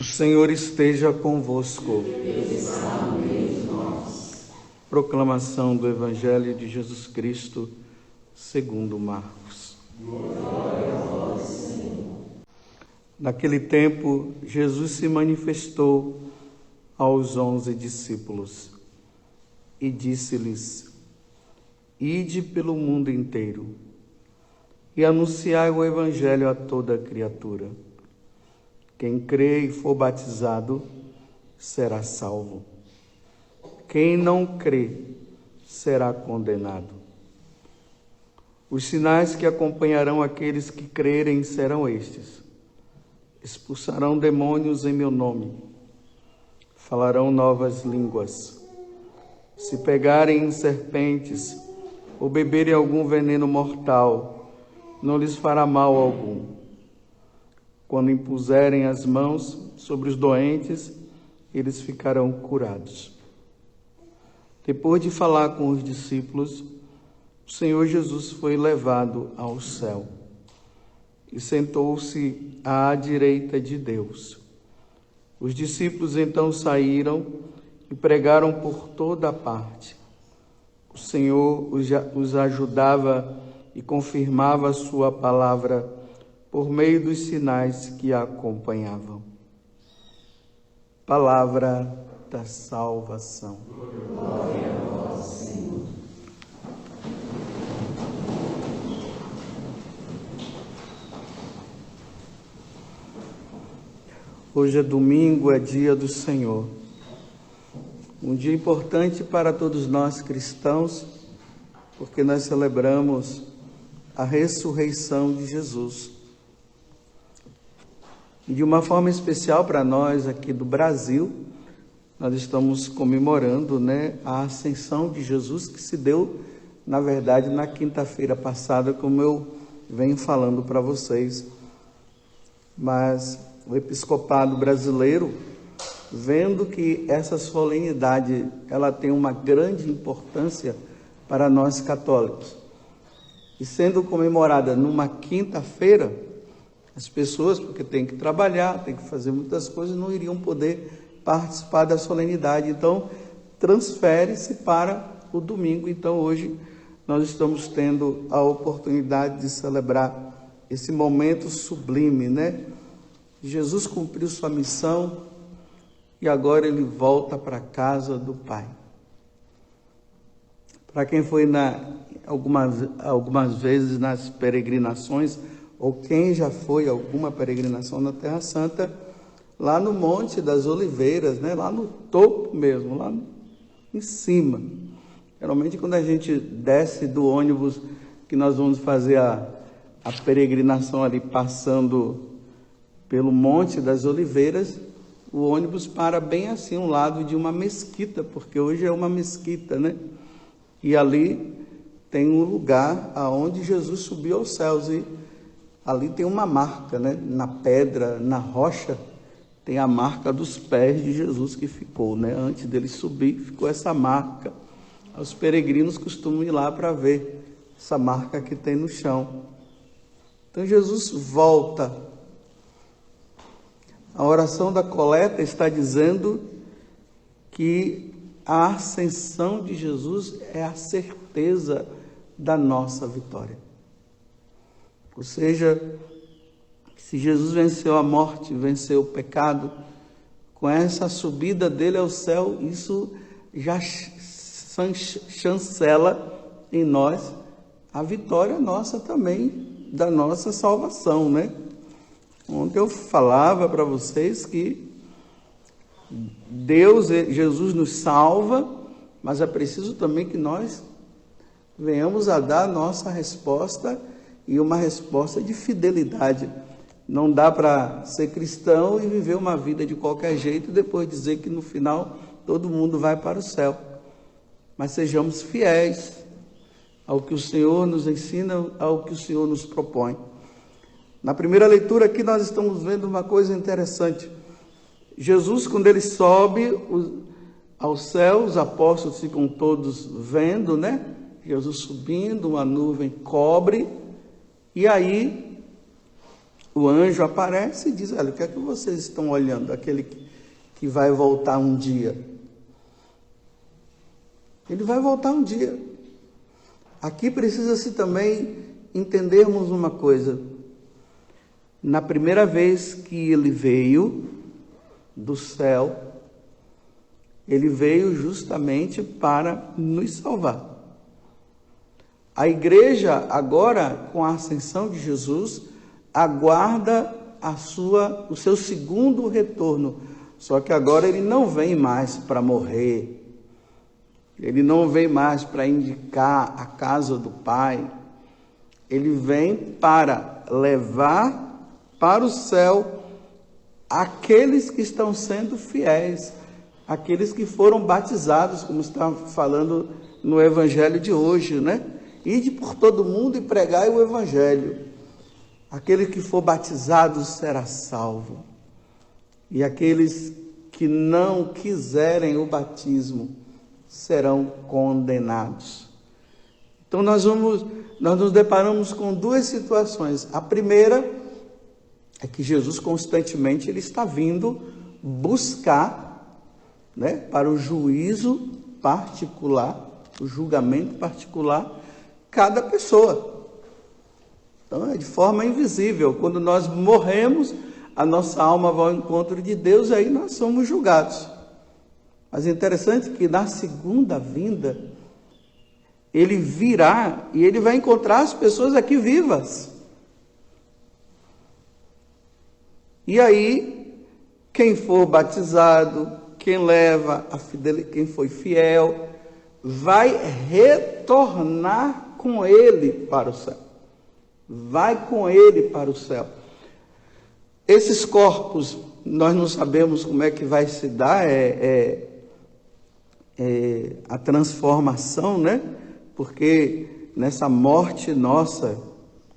O Senhor esteja convosco. Proclamação do Evangelho de Jesus Cristo, segundo Marcos. Naquele tempo, Jesus se manifestou aos 11 discípulos e disse-lhes: Ide pelo mundo inteiro e anunciai o Evangelho a toda criatura. Quem crê e for batizado será salvo. Quem não crê será condenado. Os sinais que acompanharão aqueles que crerem serão estes: expulsarão demônios em meu nome, falarão novas línguas, se pegarem em serpentes ou beberem algum veneno mortal, não lhes fará mal algum. Quando impuserem as mãos sobre os doentes, eles ficarão curados. Depois de falar com os discípulos, o Senhor Jesus foi levado ao céu e sentou-se à direita de Deus. Os discípulos então saíram e pregaram por toda a parte. O Senhor os ajudava e confirmava a sua palavra por meio dos sinais que a acompanhavam. Palavra da salvação. Glória a vós, Senhor. Hoje é domingo, é dia do Senhor. Um dia importante para todos nós cristãos, porque nós celebramos a ressurreição de Jesus. E de uma forma especial para nós aqui do Brasil, nós estamos comemorando, a ascensão de Jesus, que se deu, na verdade, na quinta-feira passada, como eu venho falando para vocês. Mas o episcopado brasileiro, vendo que essa solenidade ela tem uma grande importância para nós católicos, e sendo comemorada numa quinta-feira, as pessoas, porque tem que trabalhar, tem que fazer muitas coisas, não iriam poder participar da solenidade. Então, transfere-se para o domingo. Então, hoje, nós estamos tendo a oportunidade de celebrar esse momento sublime, Jesus cumpriu sua missão e agora ele volta para a casa do Pai. Para quem foi algumas vezes nas peregrinações, ou quem já foi a alguma peregrinação na Terra Santa, lá no Monte das Oliveiras, lá no topo mesmo, lá em cima. Geralmente quando a gente desce do ônibus, que nós vamos fazer a peregrinação ali passando pelo Monte das Oliveiras, o ônibus para bem assim, ao lado de uma mesquita, porque hoje é uma mesquita, E ali tem um lugar aonde Jesus subiu aos céus, e ali tem uma marca, na pedra, na rocha, tem a marca dos pés de Jesus que ficou, Antes dele subir, ficou essa marca. Os peregrinos costumam ir lá para ver essa marca que tem no chão. Então Jesus volta. A oração da coleta está dizendo que a ascensão de Jesus é a certeza da nossa vitória. Ou seja, se Jesus venceu a morte, venceu o pecado, com essa subida dele ao céu, isso já chancela em nós a vitória nossa também, da nossa salvação, Ontem eu falava para vocês que Jesus nos salva, mas é preciso também que nós venhamos a dar a nossa resposta, e uma resposta de fidelidade. Não dá para ser cristão e viver uma vida de qualquer jeito e depois dizer que no final todo mundo vai para o céu. Mas sejamos fiéis ao que o Senhor nos ensina, ao que o Senhor nos propõe. Na primeira leitura aqui nós estamos vendo uma coisa interessante. Jesus, quando ele sobe ao céu, os apóstolos ficam todos vendo, Jesus subindo, uma nuvem cobre, e aí o anjo aparece e diz: olha, o que é que vocês estão olhando? Aquele que vai voltar um dia. Ele vai voltar um dia. Aqui precisa-se também entendermos uma coisa. Na primeira vez que ele veio do céu, ele veio justamente para nos salvar. A igreja, agora, com a ascensão de Jesus, aguarda o seu segundo retorno. Só que agora ele não vem mais para morrer. Ele não vem mais para indicar a casa do Pai. Ele vem para levar para o céu aqueles que estão sendo fiéis, aqueles que foram batizados, como está falando no evangelho de hoje, né? Ide por todo mundo e pregai o evangelho. Aquele que for batizado será salvo. E aqueles que não quiserem o batismo serão condenados. Então nós nos deparamos com duas situações. A primeira é que Jesus constantemente ele está vindo buscar, né, para o juízo particular, o julgamento particular, cada pessoa. Então é de forma invisível. Quando nós morremos, a nossa alma vai ao encontro de Deus e aí nós somos julgados. Mas é interessante que na segunda vinda, ele virá e ele vai encontrar as pessoas aqui vivas. E aí, quem for batizado, quem leva a fidelidade, quem foi fiel, vai retornar com ele para o céu. Vai com ele para o céu. Esses corpos, nós não sabemos como é que vai se dar a transformação, né? Porque nessa morte nossa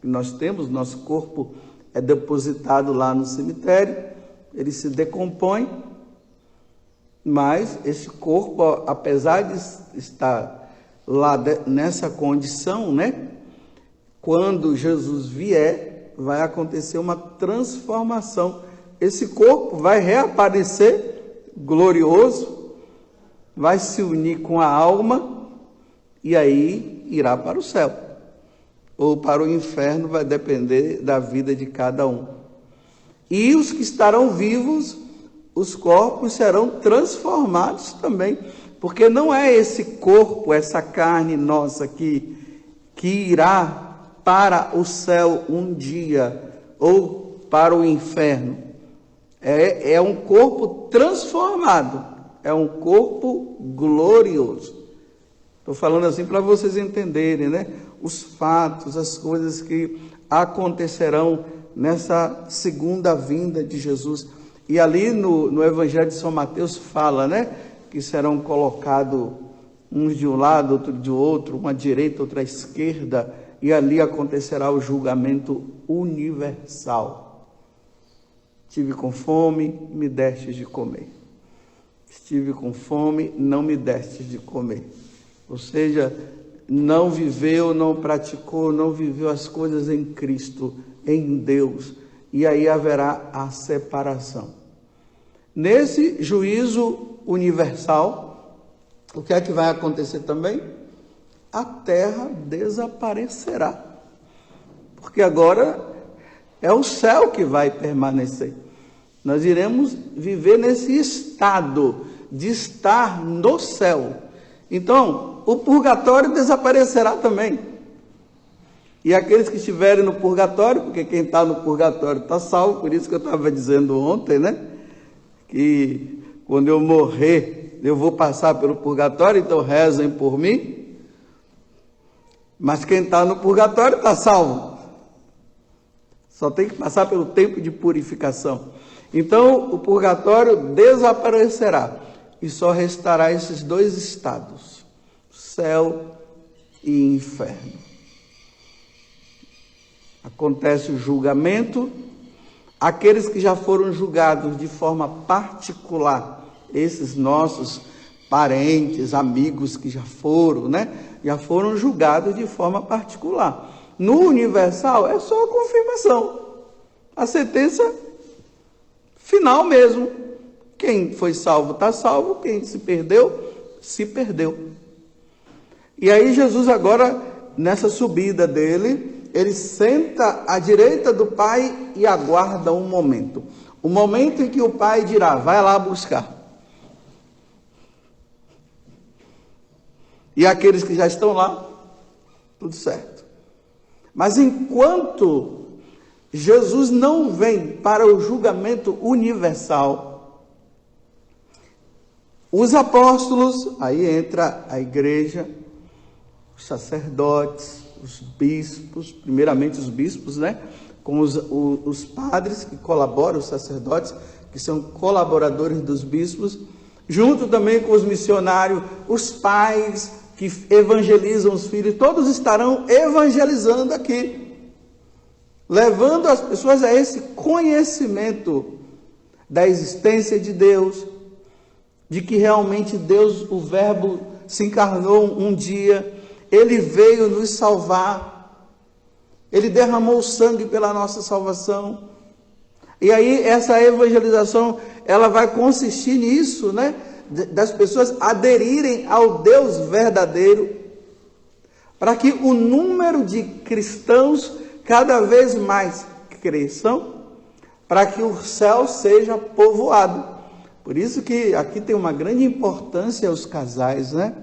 que nós temos, nosso corpo é depositado lá no cemitério, ele se decompõe, mas esse corpo, apesar de estar lá nessa condição, né? Quando Jesus vier, vai acontecer uma transformação. Esse corpo vai reaparecer glorioso, vai se unir com a alma e aí irá para o céu. Ou para o inferno, vai depender da vida de cada um. E os que estarão vivos, os corpos serão transformados também. Porque não é esse corpo, essa carne nossa que irá para o céu um dia, ou para o inferno. É um corpo transformado, é um corpo glorioso. Estou falando assim para vocês entenderem, né? Os fatos, as coisas que acontecerão nessa segunda vinda de Jesus. E ali no Evangelho de São Mateus fala, né? Que serão colocados uns de um lado, outro de outro, uma à direita, outra à esquerda, e ali acontecerá o julgamento universal. Estive com fome, me destes de comer. Estive com fome, não me destes de comer. Ou seja, não viveu, não praticou, não viveu as coisas em Cristo, em Deus. E aí haverá a separação. Nesse juízo universal, o que é que vai acontecer também? A terra desaparecerá. Porque agora é o céu que vai permanecer. Nós iremos viver nesse estado de estar no céu. Então, o purgatório desaparecerá também. E aqueles que estiverem no purgatório, porque quem está no purgatório está salvo, por isso que eu estava dizendo ontem, né? Que quando eu morrer, eu vou passar pelo purgatório, então rezem por mim. Mas quem está no purgatório está salvo. Só tem que passar pelo tempo de purificação. Então, o purgatório desaparecerá. E só restará esses dois estados, céu e inferno. Acontece o julgamento. Aqueles que já foram julgados de forma particular, esses nossos parentes, amigos que já foram, né? Já foram julgados de forma particular. No universal é só a confirmação. A sentença final mesmo. Quem foi salvo está salvo, quem se perdeu, se perdeu. E aí Jesus agora, nessa subida dele, ele senta à direita do Pai e aguarda um momento. O momento em que o Pai dirá, vai lá buscar. E aqueles que já estão lá, tudo certo. Mas enquanto Jesus não vem para o julgamento universal, os apóstolos, aí entra a igreja, os sacerdotes, os bispos, primeiramente os bispos, né? Com os padres que colaboram, os sacerdotes, que são colaboradores dos bispos, junto também com os missionários, os pais que evangelizam os filhos, todos estarão evangelizando aqui, levando as pessoas a esse conhecimento da existência de Deus, de que realmente Deus, o Verbo, se encarnou um dia, Ele veio nos salvar, Ele derramou sangue pela nossa salvação. E aí essa evangelização, ela vai consistir nisso, né? Das pessoas aderirem ao Deus verdadeiro, para que o número de cristãos cada vez mais cresçam, para que o céu seja povoado. Por isso que aqui tem uma grande importância os casais, né?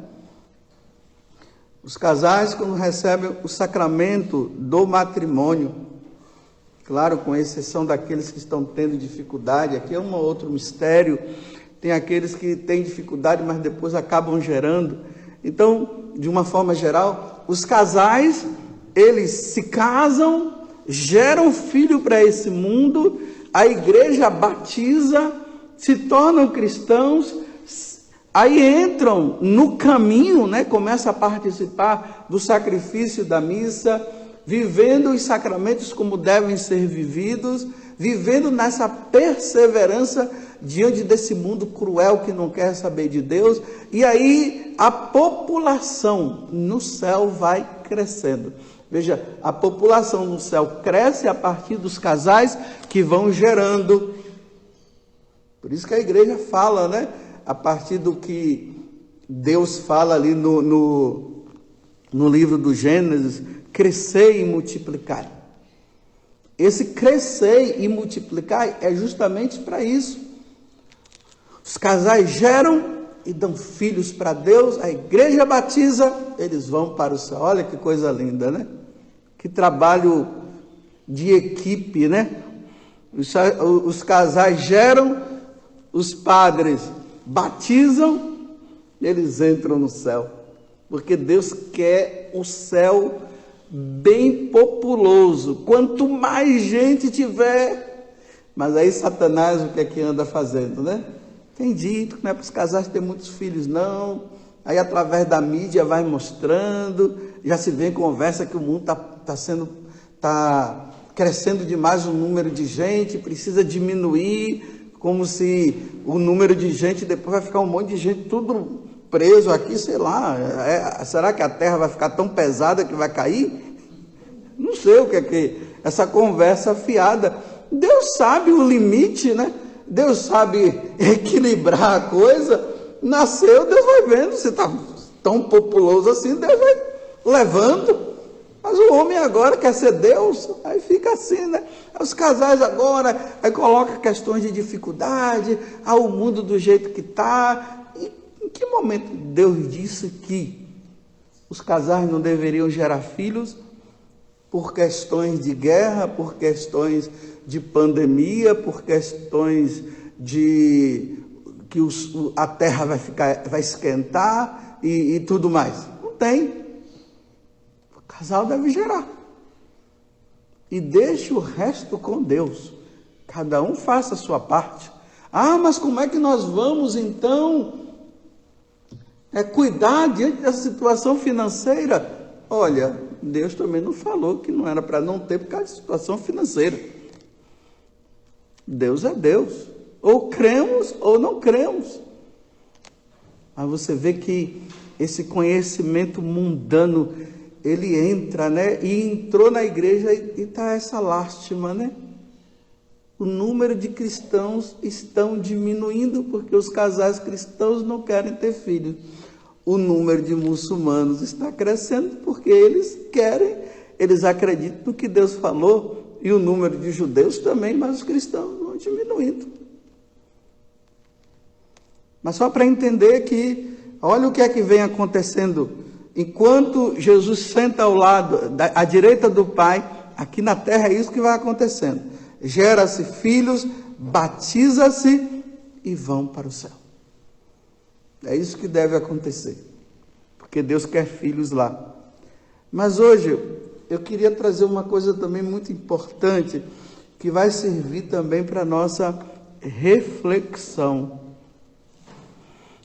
Os casais, quando recebem o sacramento do matrimônio, claro, com exceção daqueles que estão tendo dificuldade, aqui é um outro mistério, tem aqueles que têm dificuldade, mas depois acabam gerando. Então, de uma forma geral, os casais, eles se casam, geram filho para esse mundo, a igreja batiza, se tornam cristãos, aí entram no caminho, né? Começam a participar do sacrifício da missa, vivendo os sacramentos como devem ser vividos, vivendo nessa perseverança diante desse mundo cruel que não quer saber de Deus. E aí a população no céu vai crescendo. Veja, a população no céu cresce a partir dos casais que vão gerando. Por isso que a igreja fala, né? A partir do que Deus fala ali no livro do Gênesis, crescer e multiplicar. Esse crescer e multiplicar é justamente para isso. Os casais geram e dão filhos para Deus, a igreja batiza, eles vão para o céu. Olha que coisa linda, né? Que trabalho de equipe, né? Os casais geram, os padres batizam, eles entram no céu. Porque Deus quer o céu bem populoso. Quanto mais gente tiver. Mas aí Satanás, o que é que anda fazendo, né? Tem dito que não é para os casais ter muitos filhos, não. Aí através da mídia vai mostrando, já se vê em conversa que o mundo está crescendo demais o número de gente, precisa diminuir, como se o número de gente, depois vai ficar um monte de gente tudo preso aqui, sei lá. Será que a terra vai ficar tão pesada que vai cair? Não sei o que é que essa conversa fiada. Deus sabe o limite, né? Deus sabe equilibrar a coisa. Nasceu, Deus vai vendo, se está tão populoso assim, Deus vai levando. Mas o homem agora quer ser Deus, aí fica assim, né? Os casais agora, aí coloca questões de dificuldade, o mundo do jeito que está. E em que momento Deus disse que os casais não deveriam gerar filhos por questões de guerra, por questões de pandemia, por questões de que a terra vai esquentar e tudo mais? Não tem. O casal deve gerar. E deixe o resto com Deus. Cada um faça a sua parte. Mas como é que nós vamos então cuidar diante dessa situação financeira? Olha, Deus também não falou que não era para não ter por causa da situação financeira. Deus é Deus. Ou cremos ou não cremos. Mas você vê que esse conhecimento mundano, ele entra, né? E entrou na igreja e está essa lástima, né? o número de cristãos estão diminuindo porque os casais cristãos não querem ter filhos. O número de muçulmanos está crescendo porque eles acreditam no que Deus falou, e o número de judeus também, mas os cristãos vão diminuindo. Mas só para entender que, olha o que é que vem acontecendo. Enquanto Jesus senta ao lado, à direita do Pai, aqui na terra é isso que vai acontecendo. Gera-se filhos, batiza-se e vão para o céu. É isso que deve acontecer, porque Deus quer filhos lá. Mas hoje eu queria trazer uma coisa também muito importante, que vai servir também para a nossa reflexão.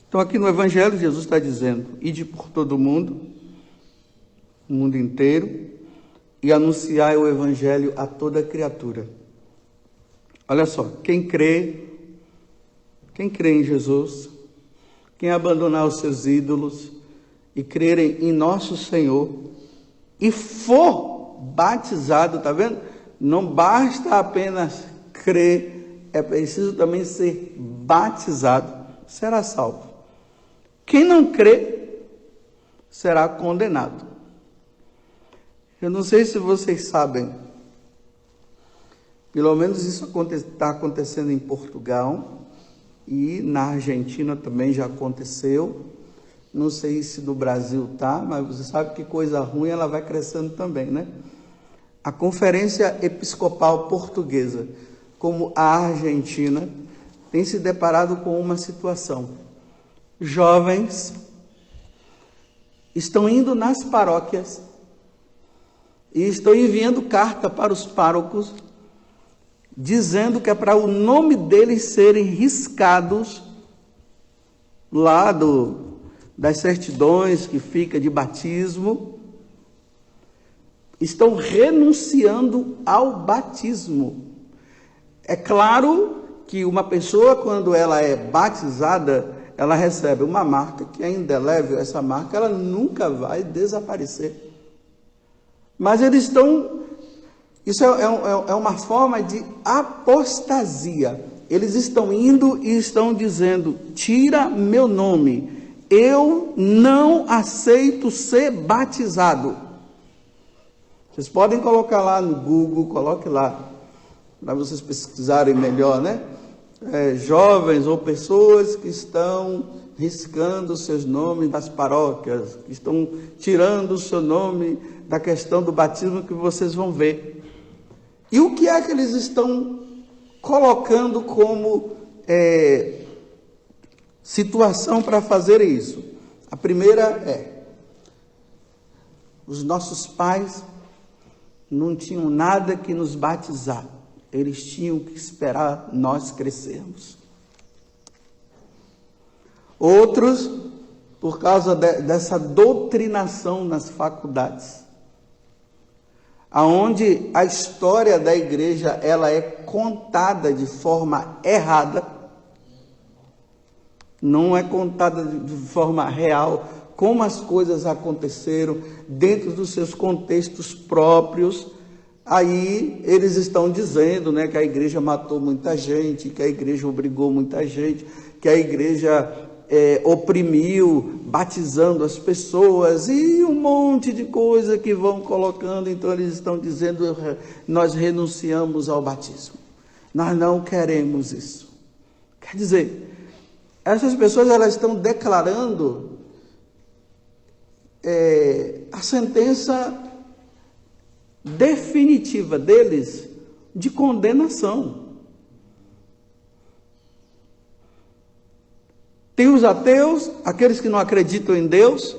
Então aqui no Evangelho Jesus está dizendo: ide por todo o mundo inteiro, e anunciai o Evangelho a toda criatura. Olha só, quem crê em Jesus, quem abandonar os seus ídolos e crerem em nosso Senhor e for batizado, tá vendo? Não basta apenas crer, é preciso também ser batizado, será salvo. Quem não crê será condenado. Eu não sei se vocês sabem, pelo menos isso está acontecendo em Portugal, e na Argentina também já aconteceu. Não sei se no Brasil está, mas você sabe que coisa ruim ela vai crescendo também, né? A Conferência Episcopal Portuguesa, como a Argentina, tem se deparado com uma situação. Jovens estão indo nas paróquias e estão enviando carta para os párocos, dizendo que é para o nome deles serem riscados lá das certidões que fica de batismo. Estão renunciando ao batismo. É claro que uma pessoa, quando ela é batizada, ela recebe uma marca que é indelével. Essa marca ela nunca vai desaparecer. Mas eles estão... Isso é uma forma de apostasia. Eles estão indo e estão dizendo: tira meu nome, eu não aceito ser batizado. Vocês podem colocar lá no Google, coloque lá, para vocês pesquisarem melhor, né? Jovens ou pessoas que estão riscando seus nomes das paróquias, que estão tirando o seu nome da questão do batismo, que vocês vão ver. E o que é que eles estão colocando como situação para fazer isso? A primeira é: os nossos pais não tinham nada que nos batizar, eles tinham que esperar nós crescermos. Outros, por causa dessa doutrinação nas faculdades, aonde a história da igreja ela é contada de forma errada, não é contada de forma real, como as coisas aconteceram dentro dos seus contextos próprios. Aí eles estão dizendo, né, que a igreja matou muita gente, que a igreja obrigou muita gente, que a igreja oprimiu, batizando as pessoas, e um monte de coisa que vão colocando. Então eles estão dizendo: nós renunciamos ao batismo, nós não queremos isso. Quer dizer, essas pessoas elas estão declarando a sentença definitiva deles de condenação. Tem os ateus, aqueles que não acreditam em Deus,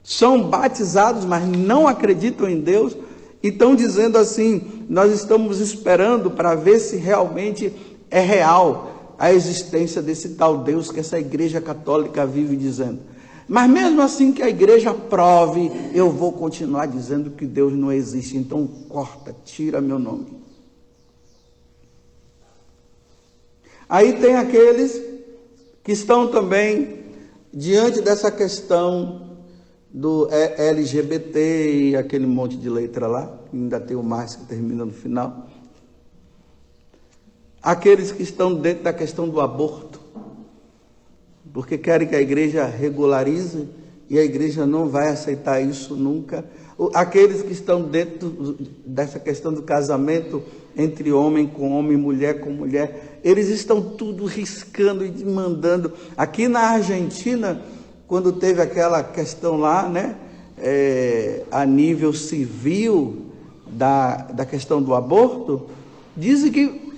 são batizados, mas não acreditam em Deus, e estão dizendo assim: nós estamos esperando para ver se realmente é real a existência desse tal Deus que essa igreja católica vive dizendo. Mas mesmo assim que a igreja prove, eu vou continuar dizendo que Deus não existe, então corta, tira meu nome. Aí tem aqueles que estão também diante dessa questão do LGBT e aquele monte de letra lá, ainda tem o mais que termina no final. aqueles que estão dentro da questão do aborto, porque querem que a igreja regularize, e a igreja não vai aceitar isso nunca. Aqueles que estão dentro dessa questão do casamento entre homem com homem, mulher com mulher, eles estão tudo riscando e mandando. Aqui na Argentina, quando teve aquela questão lá, né, a nível civil da questão do aborto, dizem que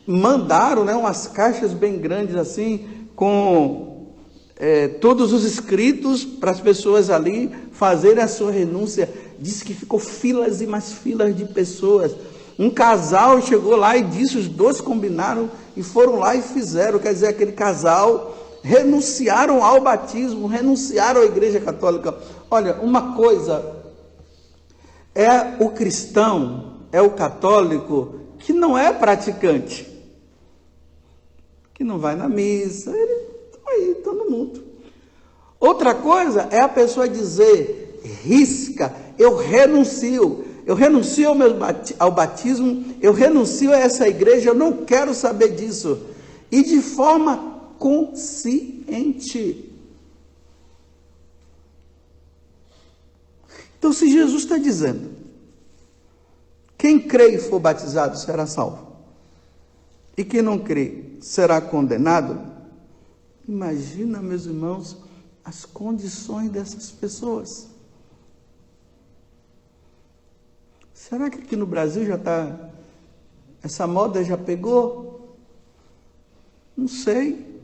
mandaram, né, umas caixas bem grandes assim, com todos os escritos para as pessoas ali fazerem a sua renúncia. Diz que ficou filas e mais filas de pessoas. Um casal chegou lá e disse, os dois combinaram e foram lá e fizeram. Quer dizer, aquele casal renunciaram ao batismo, renunciaram à Igreja Católica. Olha, uma coisa é o cristão, é o católico que não é praticante, que não vai na missa, ele está aí, está no mundo. Outra coisa é a pessoa dizer, risca, eu renuncio ao batismo, eu renuncio a essa igreja, eu não quero saber disso. E de forma consciente. Então, se Jesus está dizendo, quem crê e for batizado será salvo, e quem não crê será condenado, imagina, meus irmãos, as condições dessas pessoas. Será que aqui no Brasil já está, essa moda já pegou? Não sei.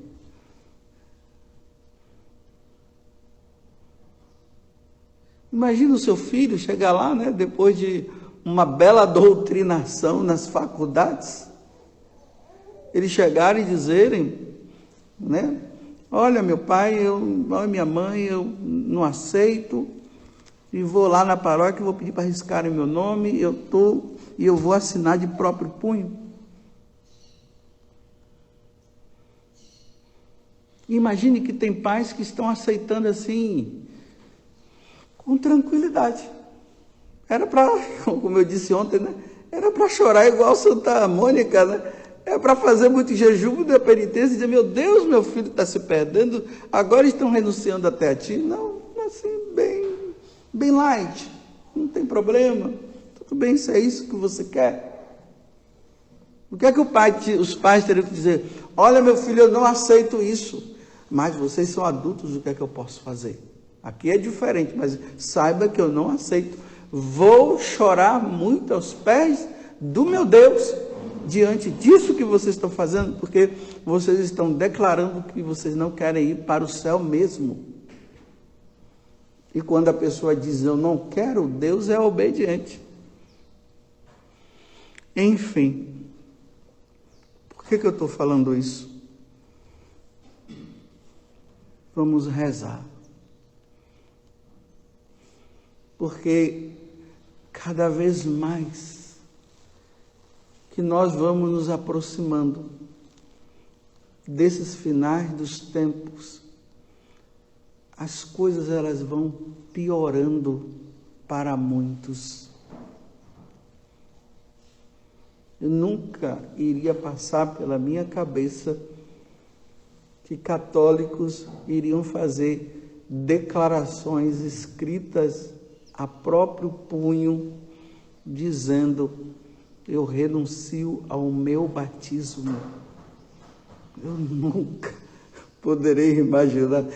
Imagina o seu filho chegar lá, né, depois de uma bela doutrinação nas faculdades, eles chegarem e dizerem, né, olha, meu pai, olha, minha mãe, eu não aceito, e vou lá na paróquia, vou pedir para riscarem meu nome, e eu vou assinar de próprio punho. Imagine que tem pais que estão aceitando assim, com tranquilidade. Era para, como eu disse ontem, né? Era para chorar igual Santa Mônica, né? É para fazer muito jejum da penitência e dizer, meu Deus, meu filho está se perdendo, agora estão renunciando até a ti. Não, assim, bem light, não tem problema, tudo bem, se é isso que você quer. O que é que os pais teriam que dizer? Olha, meu filho, eu não aceito isso, mas vocês são adultos, o que é que eu posso fazer? Aqui é diferente, mas saiba que eu não aceito. Vou chorar muito aos pés do meu Deus, diante disso que vocês estão fazendo, porque vocês estão declarando que vocês não querem ir para o céu mesmo. E quando a pessoa diz, eu não quero, Deus é obediente. Enfim, por que eu estou falando isso? Vamos rezar. Porque cada vez mais que nós vamos nos aproximando desses finais dos tempos, as coisas elas vão piorando para muitos. Eu nunca iria passar pela minha cabeça que católicos iriam fazer declarações escritas a próprio punho, dizendo, eu renuncio ao meu batismo. Eu nunca poderei imaginar.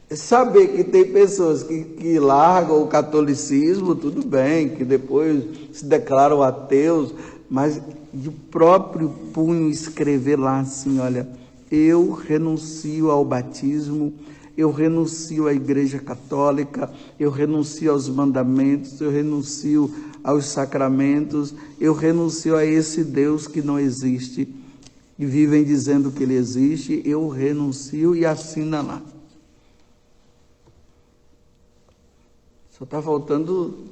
Saber que tem pessoas que largam o catolicismo, tudo bem, que depois se declaram ateus, mas de próprio punho escrever lá assim, olha, eu renuncio ao batismo, eu renuncio à Igreja Católica, eu renuncio aos mandamentos, eu renuncio aos sacramentos, eu renuncio a esse Deus que não existe, e vivem dizendo que ele existe, eu renuncio e assina lá. Só está faltando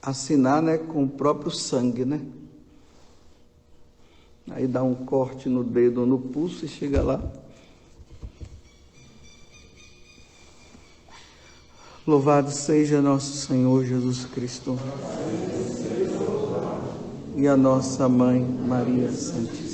assinar, né, com o próprio sangue, né? Aí dá um corte no dedo ou no pulso e chega lá. Louvado seja nosso Senhor Jesus Cristo. e a nossa Mãe, Maria Santíssima.